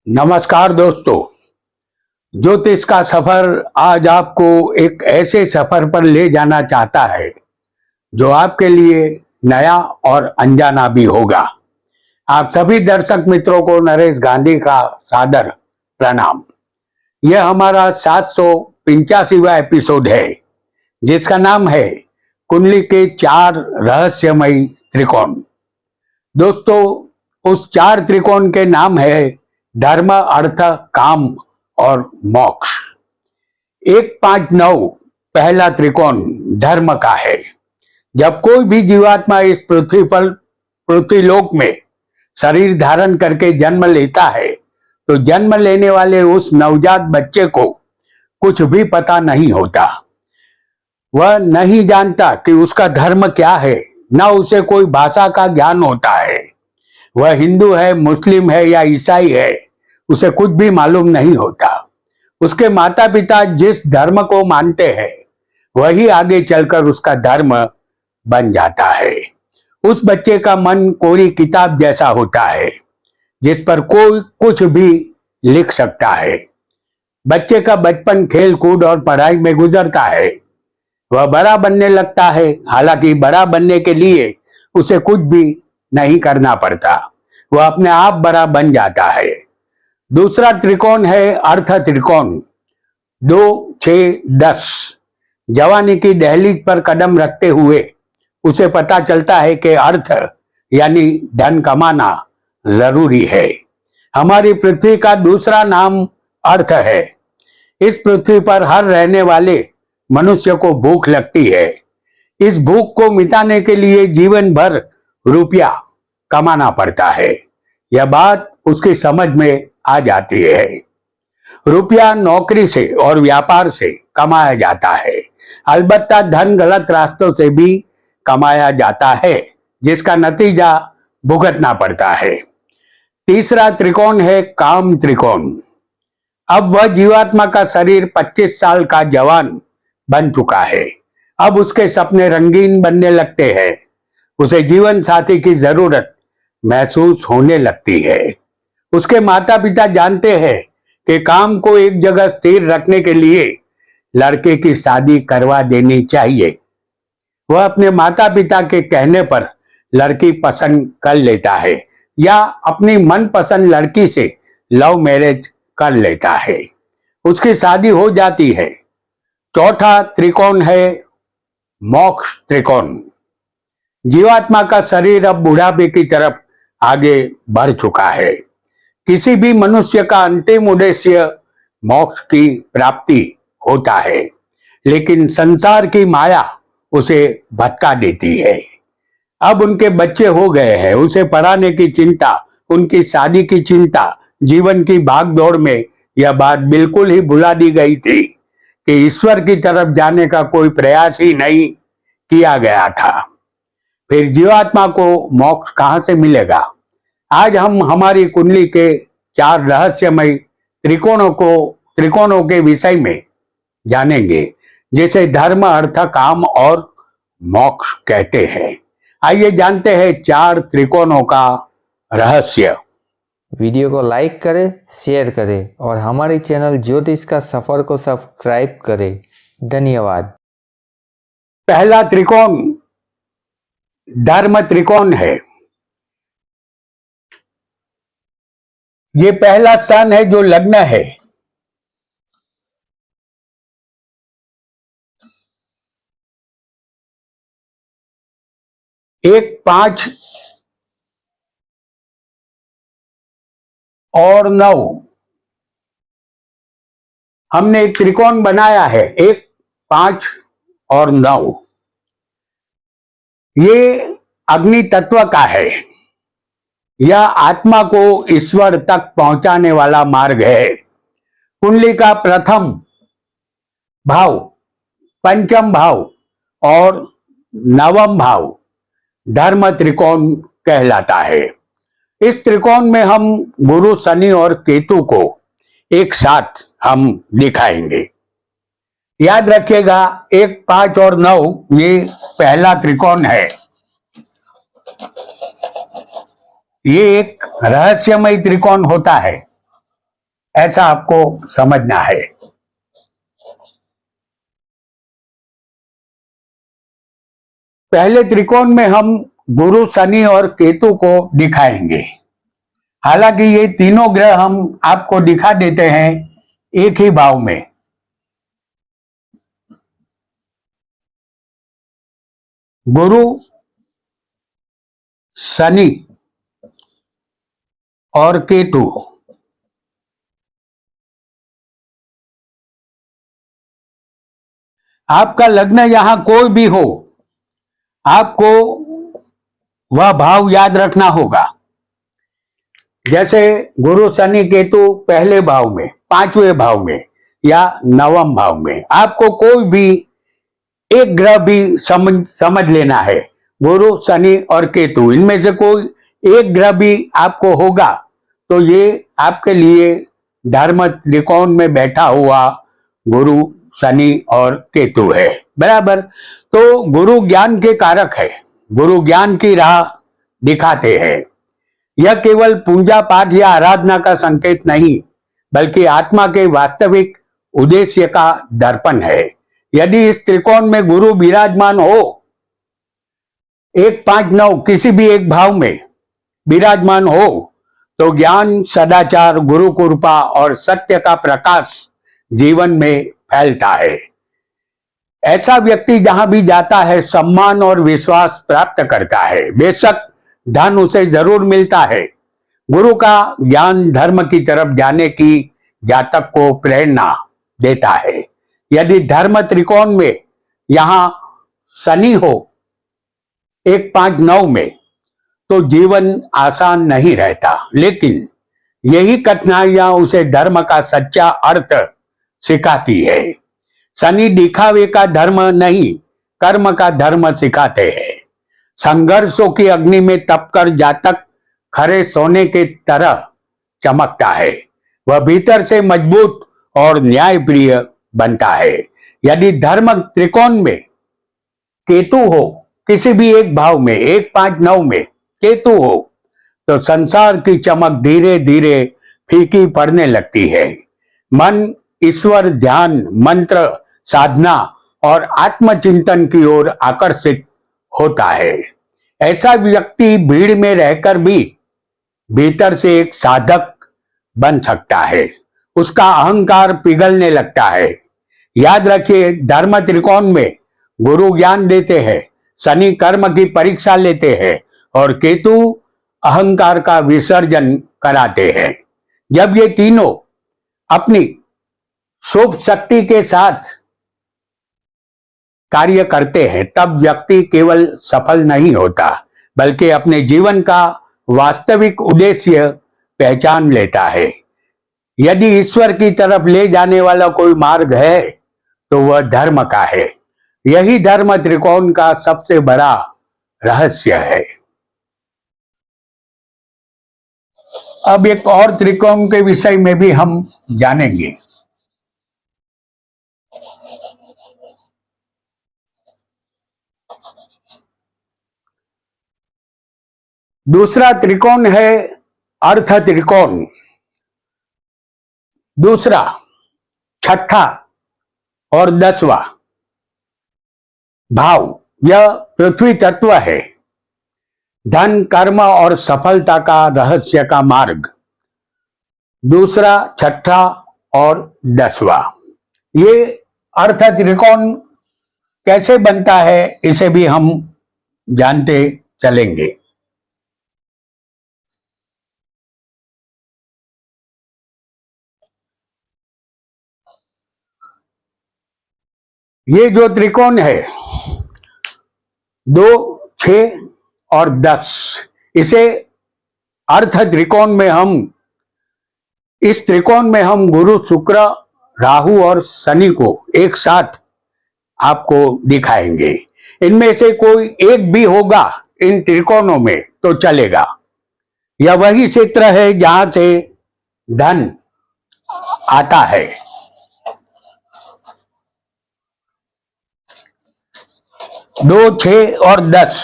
नमस्कार दोस्तों। ज्योतिष का सफर आज आपको एक ऐसे सफर पर ले जाना चाहता है जो आपके लिए नया और अनजाना भी होगा। आप सभी दर्शक मित्रों को नरेश गांधी का सादर प्रणाम। यह हमारा 785वां एपिसोड है जिसका नाम है कुंडली के 4 रहस्यमयी त्रिकोण। दोस्तों, उस 4 त्रिकोण के नाम है धर्म, अर्थ, काम और मोक्ष। 159 पहला त्रिकोण धर्म का है। जब कोई भी जीवात्मा इस पृथ्वीलोक में शरीर धारण करके जन्म लेता है तो जन्म लेने वाले उस नवजात बच्चे को कुछ भी पता नहीं होता। वह नहीं जानता कि उसका धर्म क्या है, न उसे कोई भाषा का ज्ञान होता है। वह हिंदू है, मुस्लिम है या ईसाई है, उसे कुछ भी मालूम नहीं होता। उसके माता पिता जिस धर्म को मानते हैं वही आगे चलकर उसका धर्म बन जाता है। उस बच्चे का मन कोरी किताब जैसा होता है जिस पर कोई कुछ भी लिख सकता है। बच्चे का बचपन खेल कूद और पढ़ाई में गुजरता है। वह बड़ा बनने लगता है, हालांकि बड़ा बनने के लिए उसे कुछ भी नहीं करना पड़ता, वह अपने आप बड़ा बन जाता है। दूसरा त्रिकोण है अर्थ त्रिकोण। 2, 6, 10 जवानी की दहलीज पर कदम रखते हुए उसे पता चलता है कि अर्थ यानी धन कमाना जरूरी है। हमारी पृथ्वी का दूसरा नाम अर्थ है। इस पृथ्वी पर हर रहने वाले मनुष्य को भूख लगती है। इस भूख को मिटाने के लिए जीवन भर रुपया कमाना पड़ता है। यह बात उसकी समझ में आ जाती है। रुपया नौकरी से और व्यापार से कमाया जाता है। अलबत्ता धन गलत रास्तों से भी कमाया जाता है जिसका नतीजा भुगतना पड़ता है। तीसरा त्रिकोण है काम त्रिकोण। अब वह जीवात्मा का शरीर 25 साल का जवान बन चुका है। अब उसके सपने रंगीन बनने लगते हैं। उसे जीवन साथी की जरूरत महसूस होने लगती है। उसके माता पिता जानते हैं कि काम को एक जगह स्थिर रखने के लिए लड़के की शादी करवा देनी चाहिए। वह अपने माता पिता के कहने पर लड़की पसंद कर लेता है या अपनी मनपसंद लड़की से लव मैरिज कर लेता है। उसकी शादी हो जाती है। चौथा त्रिकोण है मोक्ष त्रिकोण। जीवात्मा का शरीर अब बुढ़ापे की तरफ आगे बढ़ चुका है। किसी भी मनुष्य का अंतिम उद्देश्य मोक्ष की प्राप्ति होता है, लेकिन संसार की माया उसे भटका देती है। अब उनके बच्चे हो गए हैं, उसे पढ़ाने की चिंता, उनकी शादी की चिंता, जीवन की भागदौड़ में यह बात बिल्कुल ही भुला दी गई थी कि ईश्वर की तरफ जाने का कोई प्रयास ही नहीं किया गया था। फिर जीवात्मा को मोक्ष कहां से मिलेगा? आज हम हमारी कुंडली के 4 रहस्यमय त्रिकोणों के विषय में जानेंगे, जिसे धर्म, अर्थ, काम और मोक्ष कहते हैं। आइए जानते हैं 4 त्रिकोणों का रहस्य। वीडियो को लाइक करें, शेयर करें और हमारे चैनल ज्योतिष का सफर को सब्सक्राइब करें। धन्यवाद। पहला त्रिकोण धर्म त्रिकोण है। ये पहला स्थान है जो लग्न है। एक 5 और 9 हमने एक त्रिकोण बनाया है। 1, 5 और 9 ये अग्नि तत्व का है। यह आत्मा को ईश्वर तक पहुंचाने वाला मार्ग है। कुंडली का प्रथम भाव, पंचम भाव और 9वां भाव धर्म त्रिकोण कहलाता है। इस त्रिकोण में हम गुरु, शनि और केतु को एक साथ हम दिखाएंगे। याद रखिएगा, 1, 5 और 9 ये पहला त्रिकोण है। ये एक रहस्यमय त्रिकोण होता है। ऐसा आपको समझना है। पहले त्रिकोण में हम गुरु, शनि और केतु को दिखाएंगे। हालांकि ये तीनों ग्रह हम आपको दिखा देते हैं एक ही भाव में। गुरु, शनि और केतु। आपका लग्न यहां कोई भी हो, आपको वह भाव याद रखना होगा। जैसे गुरु, शनि, केतु पहले भाव में, पांचवें भाव में या नवम भाव में, आपको कोई भी एक ग्रह भी समझ लेना है। गुरु, शनि और केतु, इनमें से कोई एक ग्रह भी आपको होगा तो ये आपके लिए धर्म त्रिकोण में बैठा हुआ गुरु, शनि और केतु है। बराबर। तो गुरु ज्ञान के कारक है, गुरु ज्ञान की राह दिखाते हैं। यह केवल पूजा पाठ या आराधना का संकेत नहीं, बल्कि आत्मा के वास्तविक उद्देश्य का दर्पण है। यदि इस त्रिकोण में गुरु विराजमान हो, 1, 5, 9 किसी भी एक भाव में विराजमान हो, तो ज्ञान, सदाचार, गुरु कृपा और सत्य का प्रकाश जीवन में फैलता है। ऐसा व्यक्ति जहां भी जाता है सम्मान और विश्वास प्राप्त करता है। बेशक धन उसे जरूर मिलता है। गुरु का ज्ञान धर्म की तरफ जाने की जातक को प्रेरणा देता है। यदि धर्म त्रिकोण में यहां शनि हो 1, 5, 9 में, तो जीवन आसान नहीं रहता, लेकिन यही कठिनाइयां उसे धर्म का सच्चा अर्थ सिखाती है। शनि दिखावे का धर्म नहीं, कर्म का धर्म सिखाते हैं। संघर्षों की अग्नि में तपकर जातक खरे सोने के तरह चमकता है। वह भीतर से मजबूत और न्यायप्रिय बनता है। यदि धर्म त्रिकोण में केतु हो, किसी भी एक भाव में, 1, 5, 9 में केतु हो, तो संसार की चमक धीरे धीरे फीकी पड़ने लगती है। मन ईश्वर ध्यान, मंत्र साधना और आत्मचिंतन की ओर आकर्षित होता है। ऐसा व्यक्ति भीड़ में रहकर भी भीतर से एक साधक बन सकता है। उसका अहंकार पिघलने लगता है। याद रखिए, धर्म त्रिकोण में गुरु ज्ञान देते हैं, शनि कर्म की परीक्षा लेते हैं और केतु अहंकार का विसर्जन कराते हैं। जब ये तीनों अपनी शुभ शक्ति के साथ कार्य करते हैं, तब व्यक्ति केवल सफल नहीं होता, बल्कि अपने जीवन का वास्तविक उद्देश्य पहचान लेता है। यदि ईश्वर की तरफ ले जाने वाला कोई मार्ग है, तो वह धर्म का है। यही धर्म त्रिकोण का सबसे बड़ा रहस्य है। अब एक और त्रिकोण के विषय में भी हम जानेंगे। दूसरा त्रिकोण है अर्थ त्रिकोण। दूसरा, छठा और 10वां भाव, यह पृथ्वी तत्व है। धन, कर्म और सफलता का रहस्य का मार्ग। दूसरा, छठा और 10वां, ये अर्थ त्रिकोण कैसे बनता है, इसे भी हम जानते चलेंगे। ये जो त्रिकोण है 2, 6 और 10, इसे अर्थ त्रिकोण में हम, इस त्रिकोण में हम गुरु, शुक्र, राहु और शनि को एक साथ आपको दिखाएंगे। इनमें से कोई एक भी होगा इन त्रिकोणों में तो चलेगा। यह वही क्षेत्र है जहां से धन आता है। 2, 6 और 10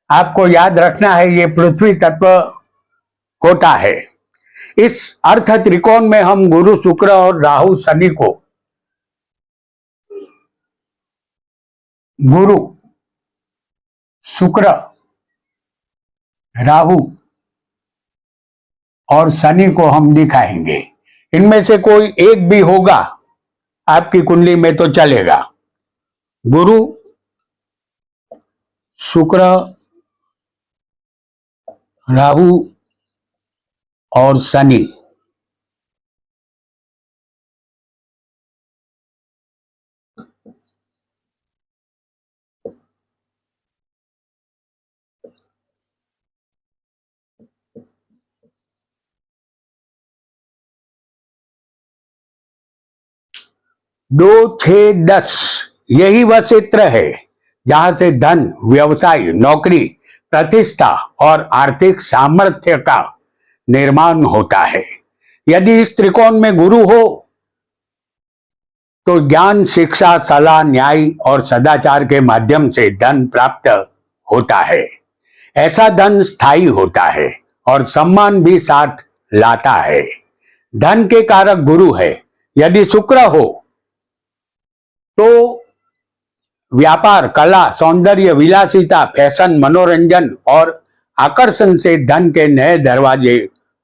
आपको याद रखना है, ये पृथ्वी तत्व होता है। इस अर्थ त्रिकोण में हम गुरु, शुक्र और राहु, शनि को गुरु, शुक्र, राहु और शनि को हम दिखाएंगे। इनमें से कोई एक भी होगा आपकी कुंडली में तो चलेगा। गुरु, शुक्र, राहु और शनि। दो, 6, 10 यही वह क्षेत्र है जहां से धन, व्यवसाय, नौकरी, प्रतिष्ठा और आर्थिक सामर्थ्य का निर्माण होता है। यदि इस त्रिकोण में गुरु हो तो ज्ञान, शिक्षा, सलाह, न्याय और सदाचार के माध्यम से धन प्राप्त होता है। ऐसा धन स्थायी होता है और सम्मान भी साथ लाता है। धन के कारक गुरु है। यदि शुक्र हो तो व्यापार, कला, सौंदर्य, विलासिता, फैशन, मनोरंजन और आकर्षण से धन के नए दरवाजे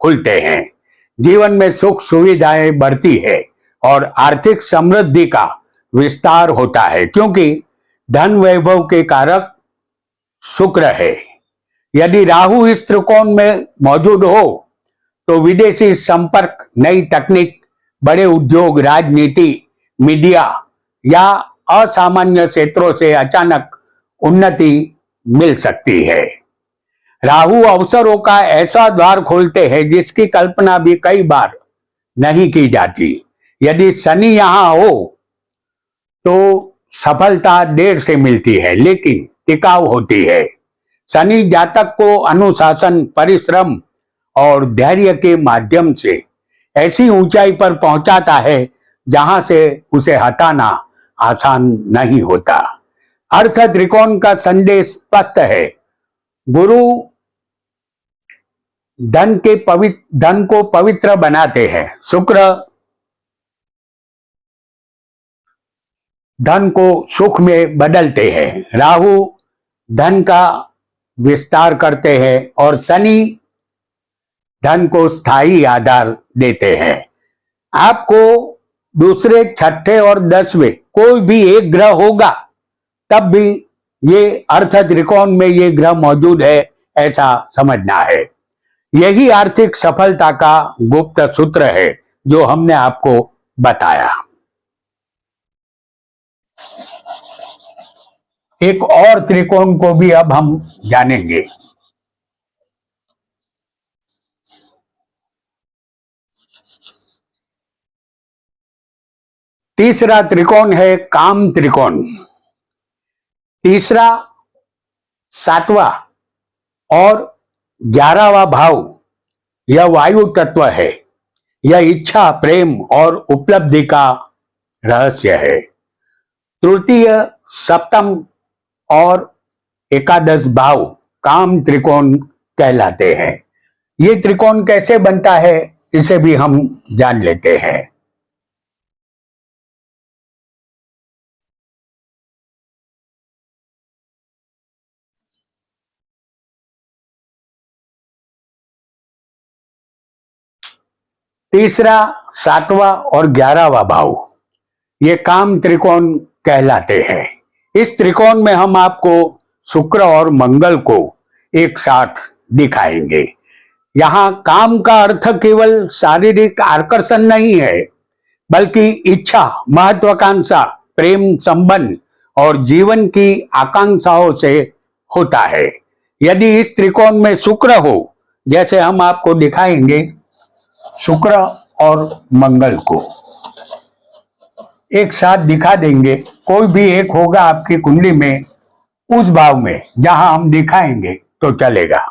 खुलते हैं। जीवन में सुख सुविधाएं बढ़ती है और आर्थिक समृद्धि का विस्तार होता है, क्योंकि धन वैभव के कारक शुक्र है। यदि राहु इस त्रिकोण में मौजूद हो तो विदेशी संपर्क, नई तकनीक, बड़े उद्योग, राजनीति, मीडिया या असामान्य क्षेत्रों से अचानक उन्नति मिल सकती है। राहु अवसरों का ऐसा द्वार खोलते हैं जिसकी कल्पना भी कई बार नहीं की जाती। यदि शनि यहां हो तो सफलता देर से मिलती है लेकिन टिकाऊ होती है। शनि जातक को अनुशासन, परिश्रम और धैर्य के माध्यम से ऐसी ऊंचाई पर पहुंचाता है जहां से उसे हटाना आसान नहीं होता। अर्थ त्रिकोण का संदेश स्पष्ट है। गुरु धन को पवित्र बनाते हैं। शुक्र धन को सुख में बदलते हैं। राहु धन का विस्तार करते हैं और शनि धन को स्थायी आधार देते हैं। आपको दूसरे, छठे और 10वें कोई भी एक ग्रह होगा तब भी ये अर्थ त्रिकोण में ये ग्रह मौजूद है ऐसा समझना है। यही आर्थिक सफलता का गुप्त सूत्र है जो हमने आपको बताया। एक और त्रिकोण को भी अब हम जानेंगे। तीसरा त्रिकोण है काम त्रिकोण। तीसरा, 7वां और 11वां भाव यह वायु तत्व है। यह इच्छा, प्रेम और उपलब्धि का रहस्य है। तृतीय, सप्तम और एकादश भाव काम त्रिकोण कहलाते हैं। ये त्रिकोण कैसे बनता है इसे भी हम जान लेते हैं। तीसरा, 7वां और 11वां भाव ये काम त्रिकोण कहलाते हैं। इस त्रिकोण में हम आपको शुक्र और मंगल को एक साथ दिखाएंगे। यहाँ काम का अर्थ केवल शारीरिक आकर्षण नहीं है, बल्कि इच्छा, महत्वाकांक्षा, प्रेम संबंध और जीवन की आकांक्षाओं से होता है। यदि इस त्रिकोण में शुक्र हो, जैसे हम आपको दिखाएंगे, शुक्र और मंगल को एक साथ दिखा देंगे, कोई भी एक होगा आपकी कुंडली में उस भाव में जहां हम दिखाएंगे तो चलेगा।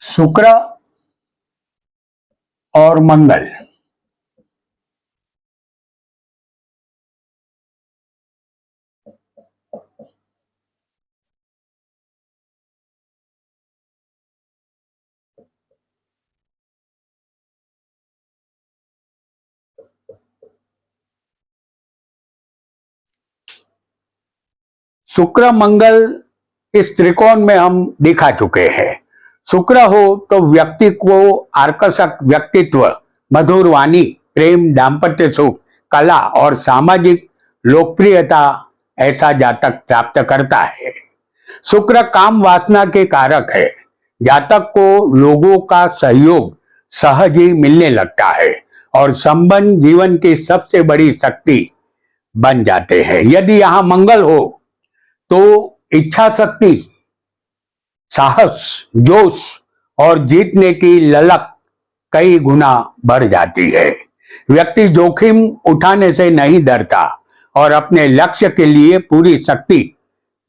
शुक्र और मंगल शुक्र मंगल इस त्रिकोण में हम दिखा चुके हैं। शुक्र हो तो व्यक्ति को आकर्षक व्यक्तित्व, मधुर वाणी, प्रेम, दाम्पत्य सुख, कला और सामाजिक लोकप्रियता ऐसा जातक प्राप्त करता है। शुक्र काम वासना के कारक है। जातक को लोगों का सहयोग सहज ही मिलने लगता है और संबंध जीवन की सबसे बड़ी शक्ति बन जाते हैं। यदि यहां मंगल हो तो इच्छा शक्ति, साहस, जोश और जीतने की ललक कई गुना बढ़ जाती है। व्यक्ति जोखिम उठाने से नहीं डरता और अपने लक्ष्य के लिए पूरी शक्ति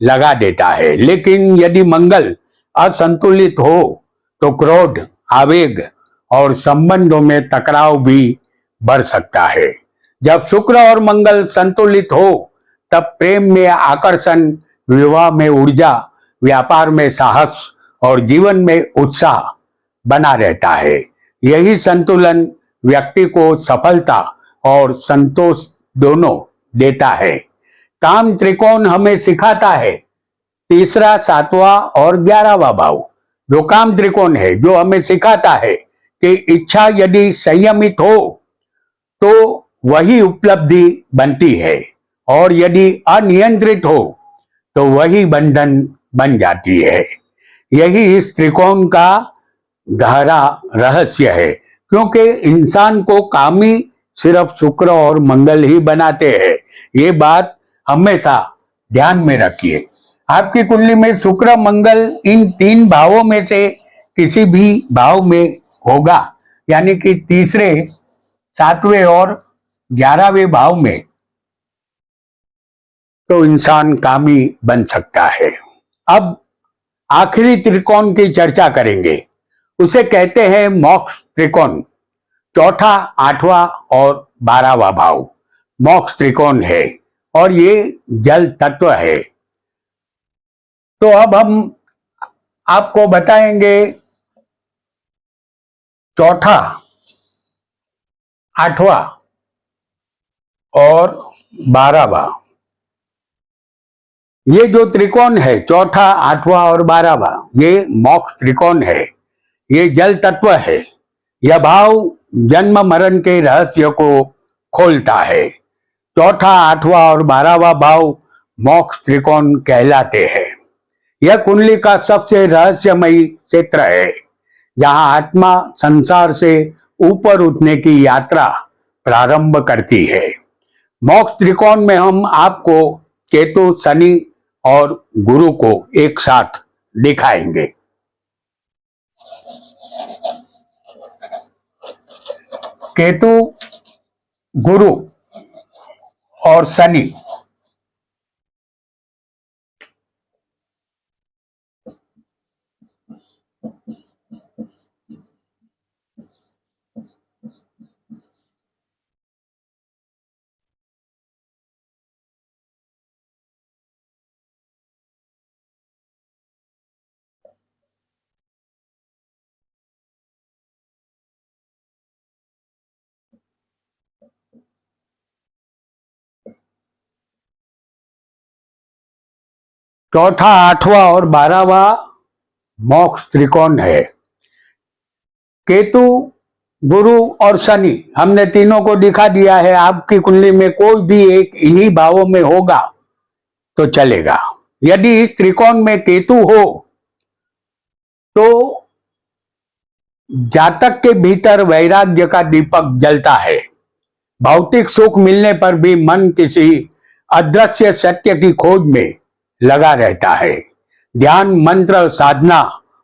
लगा देता है। लेकिन यदि मंगल असंतुलित हो तो क्रोध, आवेग और संबंधों में टकराव भी बढ़ सकता है। जब शुक्र और मंगल संतुलित हो तब प्रेम में आकर्षण, विवाह में ऊर्जा, व्यापार में साहस और जीवन में उत्साह बना रहता है। यही संतुलन व्यक्ति को सफलता और संतोष दोनों देता है। काम त्रिकोण हमें सिखाता है तीसरा, 7वां और 11वां भाव, जो काम त्रिकोण है, जो हमें सिखाता है कि इच्छा यदि संयमित हो तो वही उपलब्धि बनती है और यदि अनियंत्रित हो तो वही बंधन बन जाती है। यही इस त्रिकोण का गहरा रहस्य है, क्योंकि इंसान को कामी सिर्फ शुक्र और मंगल ही बनाते हैं। ये बात हमेशा ध्यान में रखिए। आपकी कुंडली में शुक्र मंगल इन 3 भावों में से किसी भी भाव में होगा, यानी कि तीसरे, 7वें और 11वें भाव में, तो इंसान कामी बन सकता है। अब आखिरी त्रिकोण की चर्चा करेंगे। उसे कहते हैं मोक्ष त्रिकोण। चौथा, 8वां और 12वां भाव मोक्ष त्रिकोण है और ये जल तत्व है। तो अब हम आपको बताएंगे चौथा, 8वां और 12वां। ये जो त्रिकोण है, चौथा, 8वां और 12वां, ये मोक्ष त्रिकोण है। ये जल तत्व है। यह भाव जन्म मरण के रहस्य को खोलता है। चौथा, 8वां और 12वां भाव मोक्ष त्रिकोण कहलाते हैं। यह कुंडली का सबसे रहस्यमयी क्षेत्र है, जहां आत्मा संसार से ऊपर उठने की यात्रा प्रारंभ करती है। मोक्ष त्रिकोण में हम आपको केतु, शनि और गुरु को एक साथ दिखाएंगे। केतु, गुरु और शनि चौथा, 8वां और 12वां मोक्ष त्रिकोण है। केतु, गुरु और शनि हमने तीनों को दिखा दिया है। आपकी कुंडली में कोई भी एक इन्हीं भावों में होगा तो चलेगा। यदि इस त्रिकोण में केतु हो तो जातक के भीतर वैराग्य का दीपक जलता है। भौतिक सुख मिलने पर भी मन किसी अदृश्य सत्य की खोज में लगा रहता है। ध्यान, मंत्र, साधना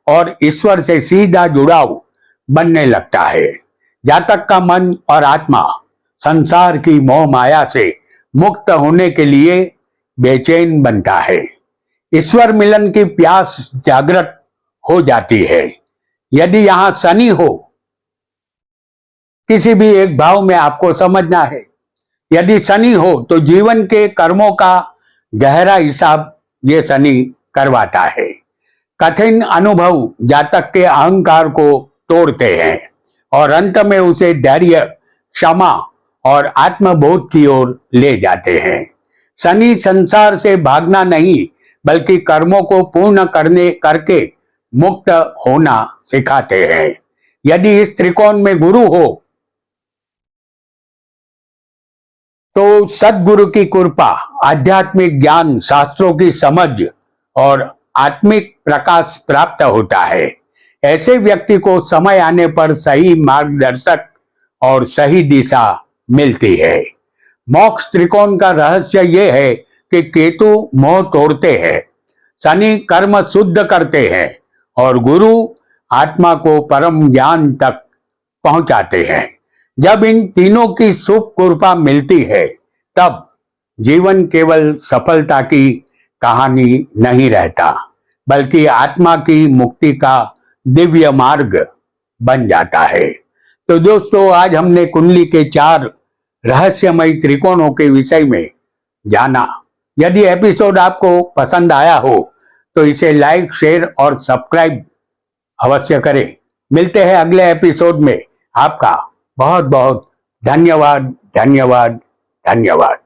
और ईश्वर से सीधा जुड़ाव बनने लगता है। जातक का मन और आत्मा संसार की मोह माया से मुक्त होने के लिए बेचैन बनता है। ईश्वर मिलन की प्यास जागृत हो जाती है। यदि यहां शनि हो, किसी भी एक भाव में आपको समझना है, यदि शनि हो तो जीवन के कर्मों का गहरा हिसाब ये शनि करवाता है। कठिन अनुभव जातक के अहंकार को तोड़ते हैं और अंत में उसे धैर्य, क्षमा और आत्मबोध की ओर ले जाते हैं। शनि संसार से भागना नहीं बल्कि कर्मों को पूर्ण करके मुक्त होना सिखाते हैं। यदि इस त्रिकोण में गुरु हो तो सद्गुरु की कृपा, आध्यात्मिक ज्ञान, शास्त्रों की समझ और आत्मिक प्रकाश प्राप्त होता है। ऐसे व्यक्ति को समय आने पर सही मार्गदर्शक और सही दिशा मिलती है। मोक्ष त्रिकोण का रहस्य यह है कि केतु मोह तोड़ते हैं, शनि कर्म शुद्ध करते हैं और गुरु आत्मा को परम ज्ञान तक पहुंचाते हैं। जब इन तीनों की शुभ कृपा मिलती है तब जीवन केवल सफलता की कहानी नहीं रहता, बल्कि आत्मा की मुक्ति का दिव्य मार्ग बन जाता है। तो दोस्तों, आज हमने कुंडली के 4 रहस्यमय त्रिकोणों के विषय में जाना। यदि एपिसोड आपको पसंद आया हो तो इसे लाइक, शेयर और सब्सक्राइब अवश्य करें। मिलते हैं अगले एपिसोड में। आपका बहुत बहुत धन्यवाद, धन्यवाद, धन्यवाद।